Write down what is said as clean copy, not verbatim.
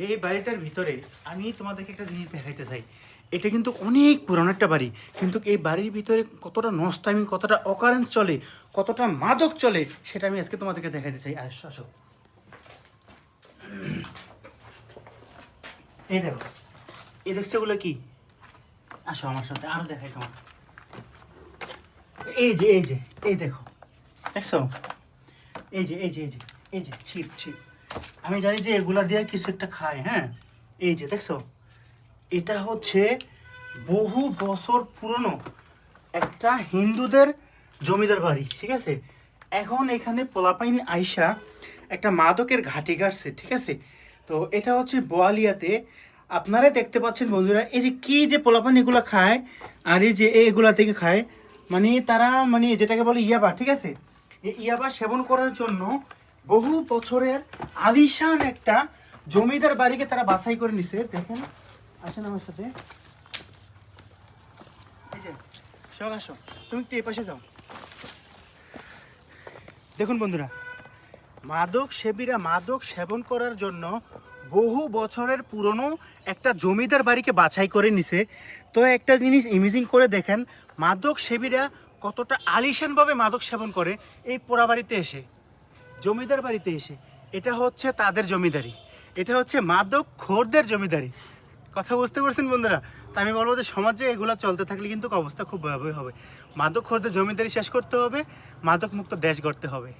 এই বাড়িটার ভিতরে আমি তোমাদেরকে একটা জিনিস দেখাইতে চাই। এটা কিন্তু অনেক পুরানো একটা বাড়ি, কিন্তু এই বাড়ির ভিতরে কতটা নষ্টামি, কতটা অকারেন্স চলে, কতটা মাদক চলে, সেটা আমি আজকে তোমাদেরকে দেখাইতে চাই। আসো আসো, এই দেখো, এই দেখছো এগুলো কি? আসো আমার সাথে, আরো দেখাই তোমার। এই যে এই যে এই দেখো, দেখছো? এই যে এই যে এই যে এই যে ছিপ ছিপ, আমি জানি যে এগুলা দিয়ে কিছু একটা খায়। হ্যাঁ, এই যে দেখছো, এটা হচ্ছে বহু বছর পুরনো একটা হিন্দুদের জমিদার বাড়ি, ঠিক আছে? এখন এখানে পোলাপাইন আইসা একটা মাদকের ঘাঁটি কাটছে, ঠিক আছে? তো এটা হচ্ছে বোয়ালিয়াতে। আপনারা দেখতে পাচ্ছেন বন্ধুরা, এই যে কি যে পোলাপাইন এগুলো খায়, আর এই যে এগুলা থেকে খায়, মানে তারা মানে যেটাকে বলে ইয়াবা, ঠিক আছে? এই ইয়াবা সেবন করার জন্য বহু বছরের আলিশান একটা জমিদার বাড়িকে তারা বাছাই করে নিছে। দেখেন, আসেন আমার সাথে, এই যে সব আসো, তুমি একটু এ পাশে যাও। দেখুন বন্ধুরা, মাদক সেবীরা মাদক সেবন করার জন্য বহু বছরের পুরনো একটা জমিদার বাড়িকে বাছাই করে নিছে। তো একটা জিনিস ইমেজিং করে দেখেন, মাদক সেবীরা কতটা আলিশানভাবে মাদক সেবন করে এই পোড়া বাড়িতে এসে, জমিদার বাড়িতে এসে। এটা হচ্ছে তাদের জমিদারি, এটা হচ্ছে মাদক খোরদের জমিদারি। কথা বুঝতে পারছেন বন্ধুরা? তা আমি বলবো যে সমাজে এগুলো চলতে থাকলে কিন্তু অবস্থা খুব ভয়াবহ হবে। মাদক খোরদের জমিদারি শেষ করতে হবে, মাদক মুক্ত দেশ গড়তে হবে।